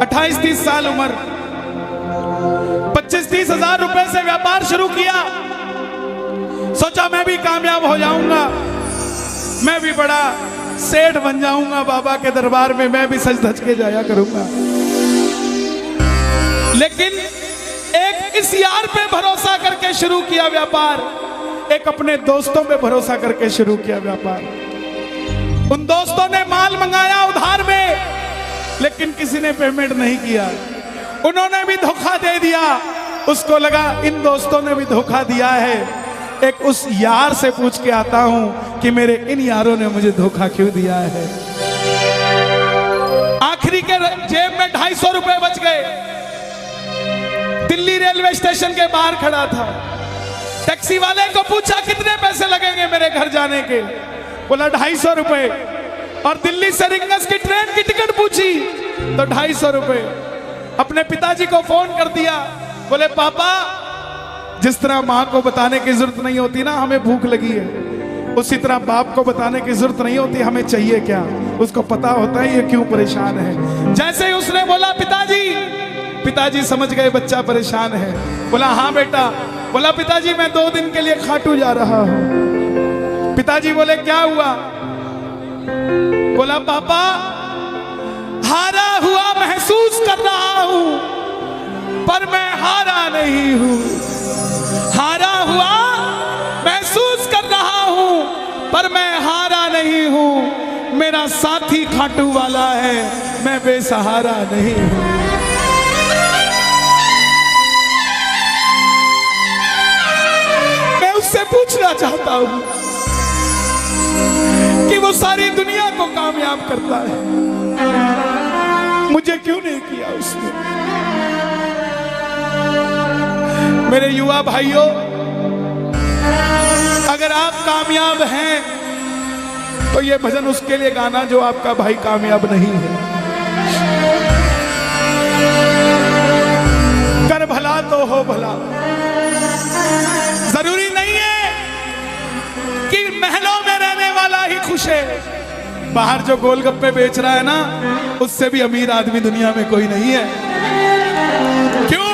28-30 साल उम्र, 25-30 हजार रुपए से व्यापार शुरू किया। सोचा मैं भी कामयाब हो जाऊंगा, मैं भी बड़ा सेठ बन जाऊंगा, बाबा के दरबार में मैं भी सज धज के जाया करूंगा। लेकिन एक इस यार पे भरोसा करके शुरू किया व्यापार, एक अपने दोस्तों पे भरोसा करके शुरू किया व्यापार। उन दोस्तों ने माल मंगाया उधार में, लेकिन किसी ने पेमेंट नहीं किया। उन्होंने भी धोखा दे दिया। उसको लगा इन दोस्तों ने भी धोखा दिया है, एक उस यार से पूछ के आता हूं कि मेरे इन यारों ने मुझे धोखा क्यों दिया है। आखिरी के जेब में 250 रुपए बच गए। दिल्ली रेलवे स्टेशन के बाहर खड़ा था। टैक्सी वाले को पूछा कितने पैसे लगेंगे मेरे घर जाने के, बोला 250 रुपए। और दिल्ली से रिंगस की ट्रेन की टिकट पूछी तो 250 रुपए। अपने पिताजी को फोन कर दिया, बोले पापा जिस तरह माँ को बताने की जरूरत नहीं होती ना हमें भूख लगी है, उसी तरह बाप को बताने की जरूरत नहीं होती हमें चाहिए क्या, उसको पता होता है ये क्यों परेशान है। जैसे ही उसने बोला पिताजी समझ गए बच्चा परेशान है। बोला हाँ बेटा। बोला पिताजी मैं 2 दिन के लिए खाटू जा रहा हूं। पिताजी बोले क्या हुआ? बोला पापा हारा हुआ महसूस कर रहा हूं, पर मैं हारा नहीं हूं। हारा हुआ महसूस कर रहा हूं, पर मैं हारा नहीं हूं। मेरा साथी खाटू वाला है, मैं बेसहारा नहीं हूं। मैं उससे पूछना चाहता हूं कि वो सारी दुनिया को कामयाब करता है, मुझे क्यों नहीं किया उसने? मेरे युवा भाइयों, अगर आप कामयाब हैं तो ये भजन उसके लिए गाना जो आपका भाई कामयाब नहीं है। कर भला तो हो भला। जरूरी नहीं है कि महलों में रहने वाला ही खुश है। बाहर जो गोलगप्पे बेच रहा है ना, उससे भी अमीर आदमी दुनिया में कोई नहीं है। क्यों?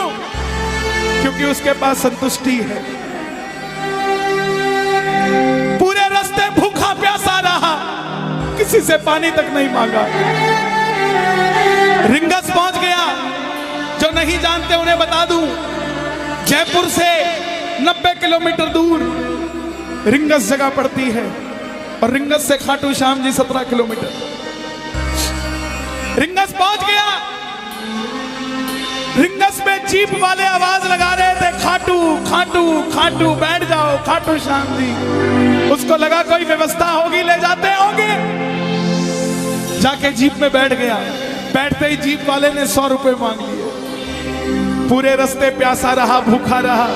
क्योंकि उसके पास संतुष्टि है। पूरे रास्ते भूखा प्यासा रहा, किसी से पानी तक नहीं मांगा। रिंगस पहुंच गया। जो नहीं जानते उन्हें बता दूं, जयपुर से 90 किलोमीटर दूर रिंगस जगह पड़ती है, और रिंगस से खाटू श्याम जी 17 किलोमीटर। रिंगस पहुंच गया। रिंगस में जीप वाले आवाज लगा रहे थे, खाटू खाटू खाटू बैठ जाओ खाटू श्याम जी। उसको लगा कोई व्यवस्था होगी, ले जाते होंगे। जाके जीप में बैठ गया। बैठते ही जीप वाले ने 100 रुपए मांग लिए। पूरे रास्ते प्यासा रहा, भूखा रहा,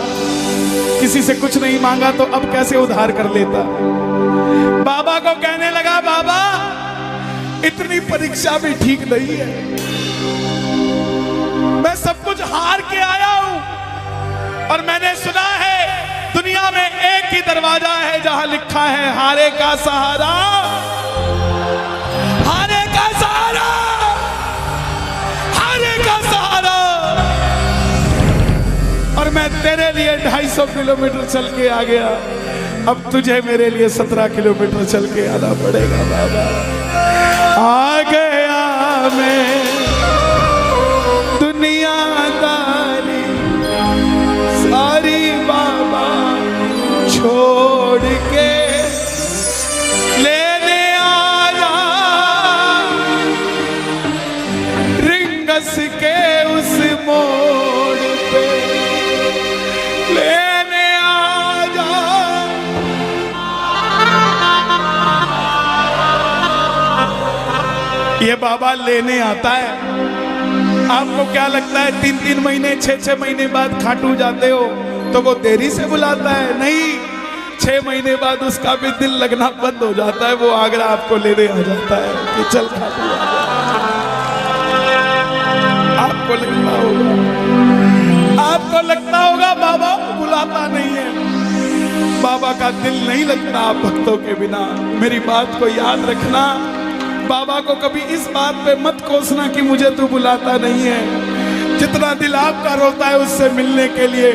किसी से कुछ नहीं मांगा, तो अब कैसे उधार कर लेता। बाबा को कहने लगा बाबा इतनी परीक्षा भी ठीक नहीं है, मैं सब कुछ हार के आया हूं, और मैंने सुना है दुनिया में एक ही दरवाजा है जहां लिखा है हारे का सहारा, हारे का सहारा, हारे का सहारा। और मैं तेरे लिए 250 किलोमीटर चल के आ गया, अब तुझे मेरे लिए 17 किलोमीटर चल के आना पड़ेगा बाबा। आ गया मैं दुनियादारी सारी बाबा छोड़ के, लेने आया रिंगस के उस मोड़ पे, लेने आया। ये बाबा लेने आता है। आपको क्या लगता है 3-3 महीने 6-6 महीने बाद खाटू जाते हो तो वो देरी से बुलाता है? नहीं, 6 महीने बाद उसका भी दिल लगना बंद हो जाता है। वो आगरा आपको लेने आ जाता है कि चल खाटू आ जा। आपको लगता होगा बाबा बुलाता नहीं है। बाबा का दिल नहीं लगता आप भक्तों के बिना। मेरी बात को याद रखना, बाबा को कभी इस बात पे मत कोसना कि मुझे तू बुलाता नहीं है। जितना दिल आपका रोता है उससे मिलने के लिए,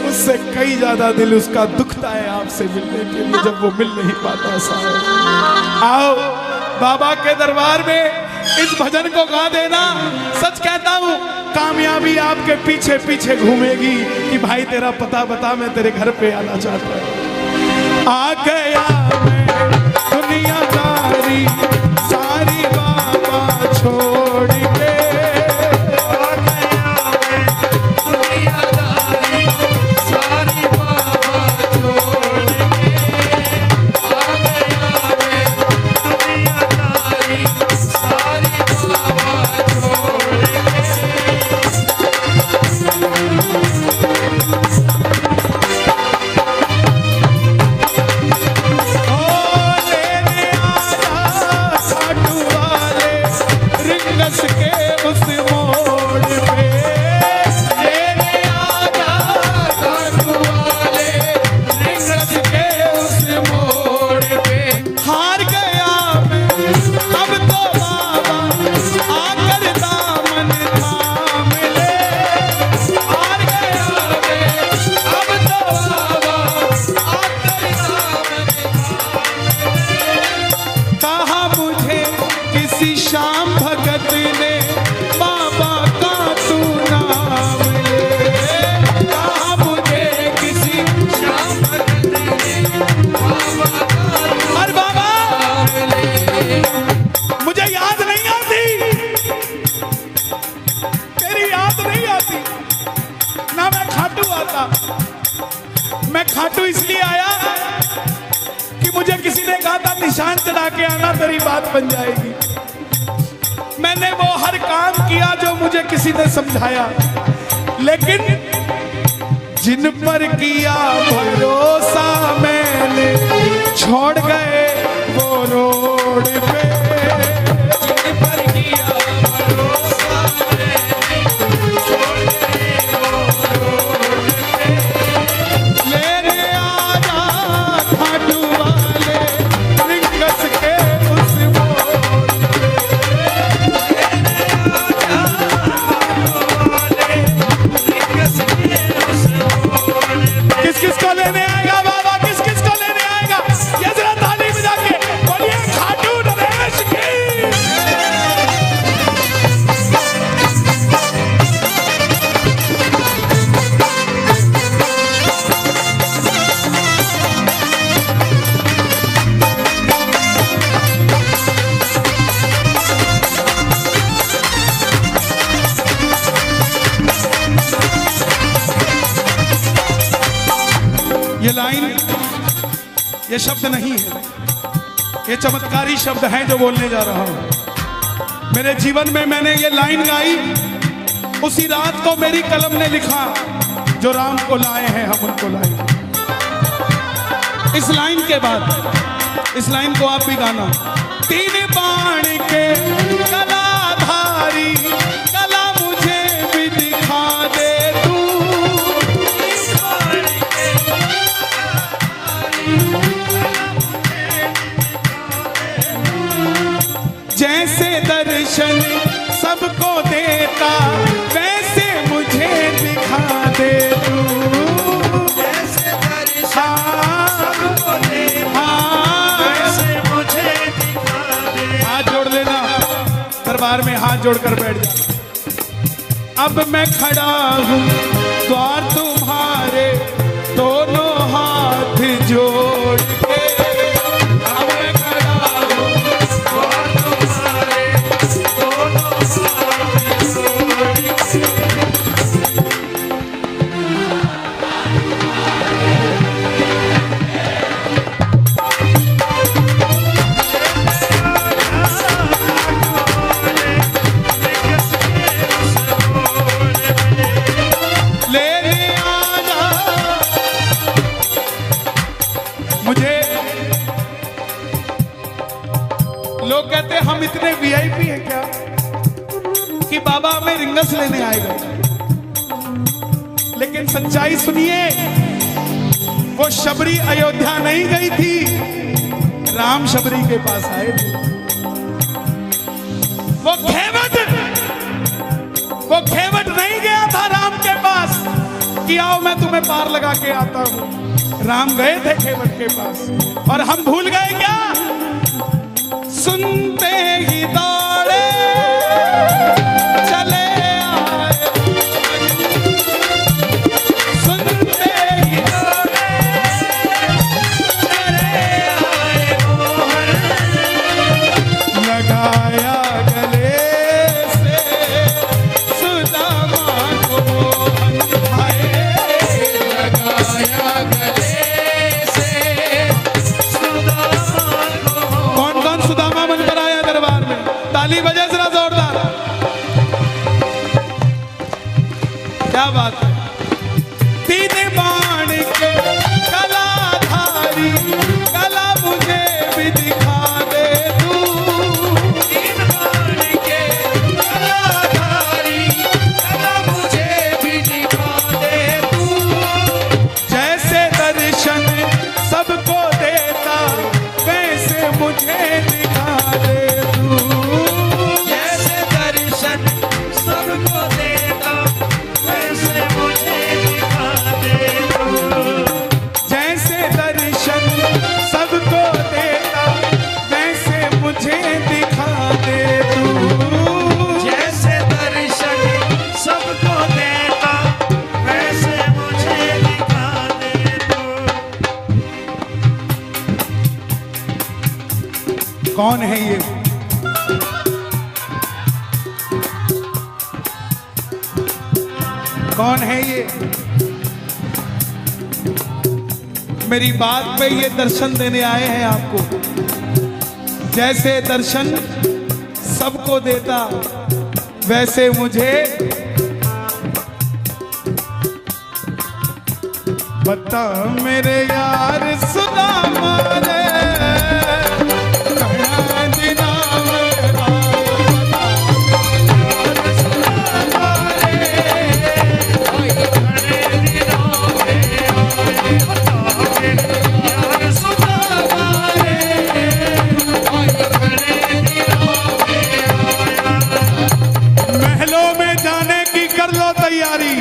उससे कई ज्यादा दिल उसका दुखता है आपसे मिलने के लिए, जब वो मिल नहीं पाता। साहब आओ बाबा के दरबार में इस भजन को गा देना। सच कहता हूँ कामयाबी आपके पीछे पीछे घूमेगी कि भाई तेरा पता बता, मैं तेरे घर पे आना चाहता हूँ। आ गया मैं दुनियादारी सारी बाबा छोड़ के, आ गया मैं दुनियादारी सारी बाबा छोड़ के, आ गया मैं दुनियादारी सारी बाबा छोड़ के। श्याम भगत ने बाबा का तू नाम ले, कहा मुझे किसी श्याम भगत ने बाबा का और बाबा नाम ले। मुझे याद नहीं आती, तेरी याद नहीं आती ना, मैं खाटू आता। मैं खाटू इसलिए आया कि मुझे किसी ने कहा था निशान चढ़ा के आना, तेरी बात बन जाएगी। मैंने वो हर काम किया जो मुझे किसी ने समझाया, लेकिन जिन पर किया भरोसा मैंने छोड़ गए वो रोड पे, जिन पर किया भरोसा मैंने छोड़ गए वो रोड पे। लेने आजा खाटू वाले रिंगस के उस मोड़ पे। किस किस को लेने आएगा बाबा, किस किस को लेने आएगा? ये जरा ताली बजा के बोलिए खाटू नरेश की। ये लाइन, ये शब्द नहीं है, ये चमत्कारी शब्द हैं जो बोलने जा रहा हूं। मेरे जीवन में मैंने ये लाइन गाई, उसी रात को मेरी कलम ने लिखा, जो राम को लाए हैं हम उनको लाएंगे। इस लाइन के बाद, इस लाइन को आप भी गाना। तीन बाण के कलाधारी कला मुझे भी दिखा दे तू, जैसे दर्शन सबको देता वैसे मुझे दिखा दे तू, जैसे दर्शन सबको देता वैसे मुझे दिखा दे। हाथ जोड़ लेना, दरबार में हाथ जोड़कर बैठ जाना। अब मैं खड़ा हूँ द्वार तुम्हारे दोनों हाथ जोड़ के, अब मैं खड़ा हूँ द्वार तुम्हारे दोनों हाथ जोड़ के। लेने आजा मुझे। लोग कहते हैं हम इतने वीआईपी हैं क्या कि बाबा हमें रिंगस लेने आएगा, लेकिन सच्चाई सुनिए, वो शबरी अयोध्या नहीं गई थी, राम शबरी के पास आए थे। वो खेवट नहीं गया था राम के पास कि आओ मैं तुम्हें पार लगा के आता हूं। राम गए थे खेवट के पास और हम भूल गए क्या? सुनते ही दौड़े चले आए, सुनते ही दौड़े चले आए, लगाया गले से सुदामा को लगाया गले से सुदामा को। कौन कौन सुदामा बनकर आया दरबार में? ताली बजे जरा जोरदार। क्या बात है? तीन बाण के कलाधारी कला मुझे भी दिखा दे तू। तीन बाण के कलाधारी कला मुझे भी दिखा दे तू। जैसे दर्शन सबको देता वैसे मुझे दिखा दे तू। जैसे दर्शन सबको देता वैसे मुझे दिखा दे तू। जैसे दर्शन सबको देता वैसे मुझे दिखा दे तू। जैसे दर्शन सबको देता वैसे मुझे दिखा दे तू। कौन है ये? कौन है ये? मेरी बात पे ये दर्शन देने आए हैं आपको। जैसे दर्शन सबको देता वैसे मुझे बता मेरे यार सुदामा रे, कहाँ दिना मेरा महलों में जाने की कर लो तैयारी,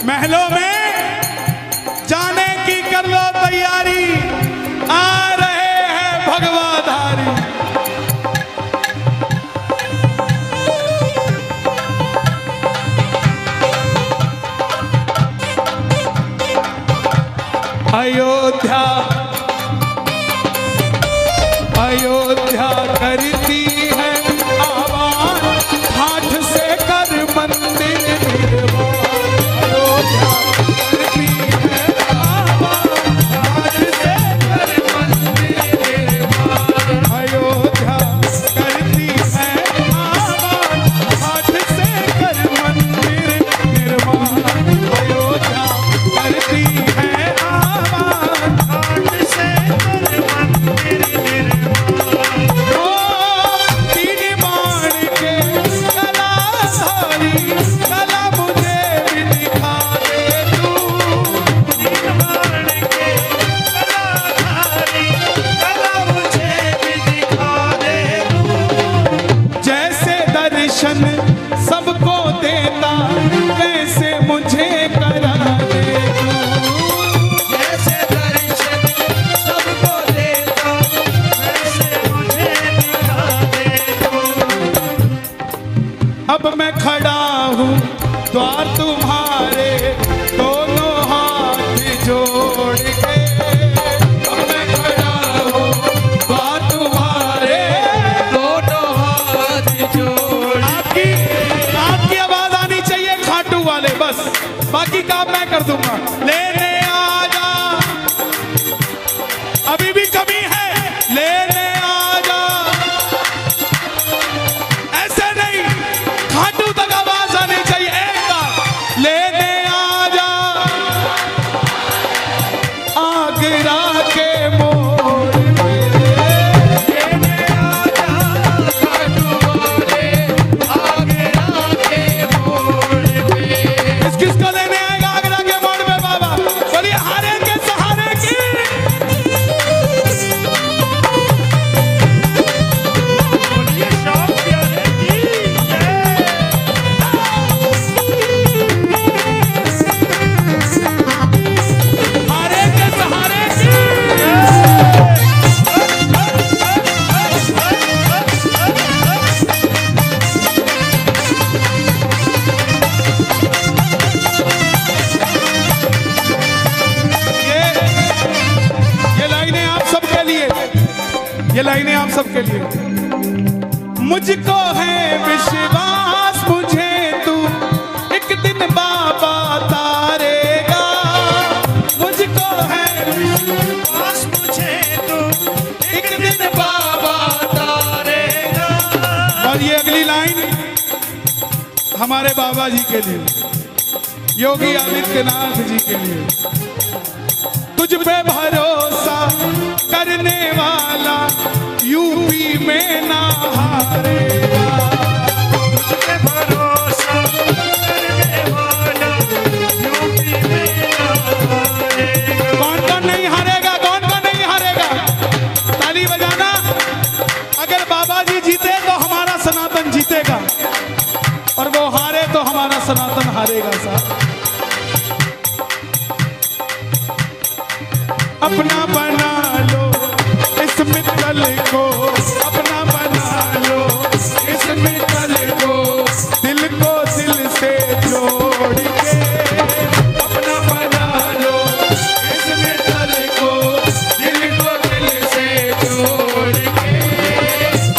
महलों में जाने की कर लो तैयारी, आ रहे हैं भगवाधारी। अयोध्या अयोध्या करती है आवाज, हाथ से कर मंदिर निर्माण। अयोध्या करती है आवाज, हाथ से कर मंदिर निर्माण। अयोध्या करती है आवाज, हाथ से कर मंदिर निर्माण। अयोध्या करती है आवाज, हाथ से कर मंदिर निर्माण। ओ तीन बाण के कलाधारी कला मुझे भी दिखा दे तू। तीन बाण के कलाधारी कला मुझे भी दिखा दे तू। जैसे दर्शन सबको देता वैसे मुझे करा दे तू। जैसे दर्शन सबको देता वैसे मुझे दिखा दे तू। अब मैं खड़ा हूँ द्वार तुम्हारे, दोनों हाथ जोड़ के। अब मैं खड़ा हूँ द्वार तुम्हारे, दोनों हाथ जोड़। आपकी आवाज आनी चाहिए खाटू वाले, बस बाकी काम मैं कर दूंगा। लेने आ जा, अभी भी कमी है, लेने आ जा। ऐसे नहीं, खाटू तक आवाज आनी चाहिए। एक बार लेने आ जा, आगरा के मोड़ पे। लेने आ जा खाटू वाले आगरा के मोड़ पे। किसको लेने आएगा आगरा के मोड़ पे बाबा? है विश्वास मुझे तू एक दिन बाबा तारेगा, मुझको है विश्वास मुझे तू एक दिन बाबा तारेगा। और ये अगली लाइन हमारे बाबा जी के लिए, योगी आदित्यनाथ जी के लिए। तुझ पे भरोसा करने वाला यूपी में ना हारेगा, तुझ पे भरोसा करने वाला यूपी में ना हारेगा। कौन कौन नहीं हारेगा, कौन कौन नहीं हारेगा? ताली बजाना। अगर बाबा जी जीते तो हमारा सनातन जीतेगा, और वो हारे तो हमारा सनातन हारेगा साहब। अपना बना लो इस मित्तल को, अपना बना लो इस मित्तल को, दिल को दिल से जोड़ के। अपना बना लो इस मित्तल को, दिल को दिल से जोड़ के।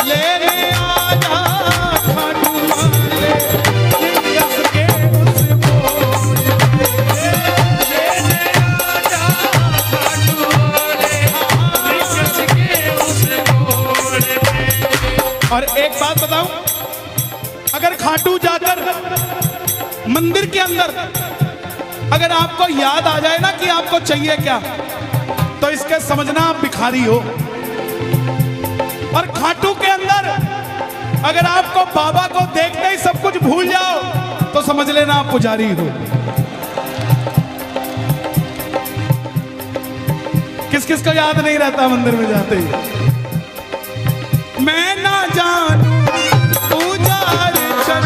लेने आजा खाटू वाले लिंगस के उस मोड़ पे। लेने आजा खाटू वाले लिंगस के उस मोड़ पे। और एक बात बताऊं, अगर खाटू जाकर मंदिर के अंदर अगर आपको याद आ जाए ना कि आपको चाहिए क्या, तो इसके समझना आप भिखारी हो। और खाटू के अंदर अगर आपको बाबा को देखते ही सब कुछ भूल जाओ, तो समझ लेना आप पुजारी हो। किस किस को याद नहीं रहता मंदिर में जाते ही? मैं ना जानू पुजार चल,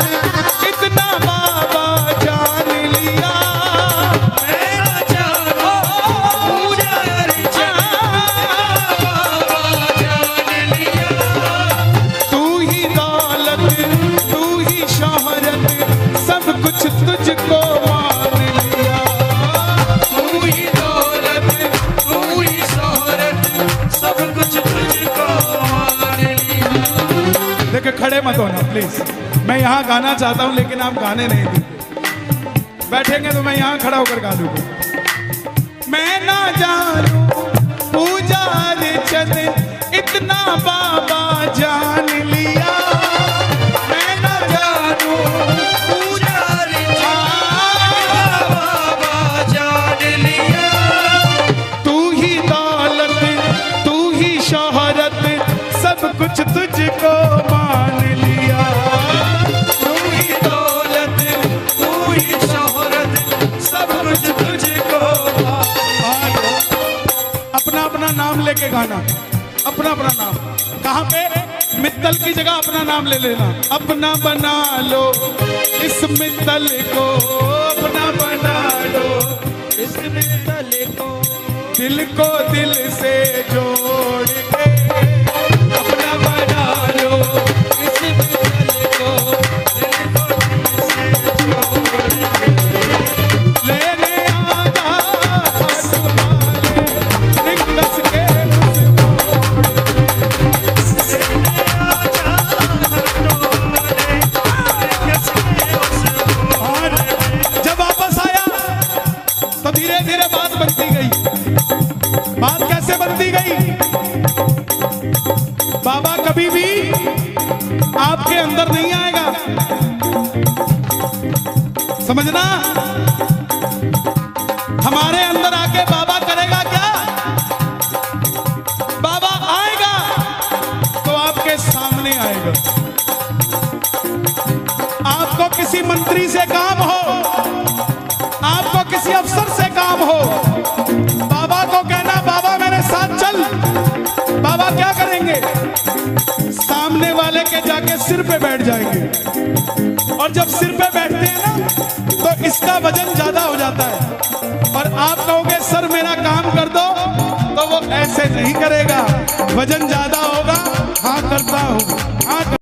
कितना बाबा जान लिया। मैं ना जानू पुजारी चल, बाबा जान लिया। तू ही दौलत, तू ही शोहरत, सब कुछ तुझको मान लिया। तू ही दौलत, तू ही शोहरत, सब कुछ तुझको मान लिया। देखिए खड़े मत होना प्लीज, मैं यहाँ गाना चाहता हूँ लेकिन आप गाने नहीं देंगे। बैठेंगे तो मैं यहाँ खड़ा होकर गा लूंगा। मैं ना जानू पुजार चल, इतना बाबा जान लिया। मैं ना जानू पुजारी चल, बाबा जान लिया। तू ही दौलत, तू ही शोहरत, सब कुछ तुझको मान लिया। तू ही दौलत, तू ही शोहरत, सब कुछ तुझको मान लिया। अपना अपना नाम लेके गाना, अपना अपना नाम। कहाँ पे? मित्तल की जगह अपना नाम ले लेना। अपना बना लो इस मित्तल को, अपना बना लो इस मित्तल को, दिल को दिल से जोड़ के। अपना बना लो इस मित्तल को, दिल को दिल से जोड़ के। लेने आजा खाटू वाले लिंगस के उस मोड़ पे। लेने आजा खाटू वाले लिंगस के उस मोड़ पे। जब वापस आया तो धीरे धीरे बात बनती गई। बात कैसे बनती गई? बाबा कभी भी आपके अंदर नहीं आएगा, समझना। हमारे अंदर आके बाबा करेगा क्या? बाबा आएगा तो आपके सामने आएगा। आपको किसी मंत्री से काम हो, आपको किसी अफसर से काम हो, बाबा को कहना बाबा मेरे साथ चल। बाबा क्या करेंगे? सामने वाले के जाके सिर पे बैठ जाएंगे। और जब सिर पे बैठते हैं ना, तो इसका वजन ज्यादा हो जाता है। और आप कहोगे सर मेरा काम कर दो, तो वो ऐसे नहीं करेगा, वजन ज्यादा होगा। हाँ करता हूँ, हाँ।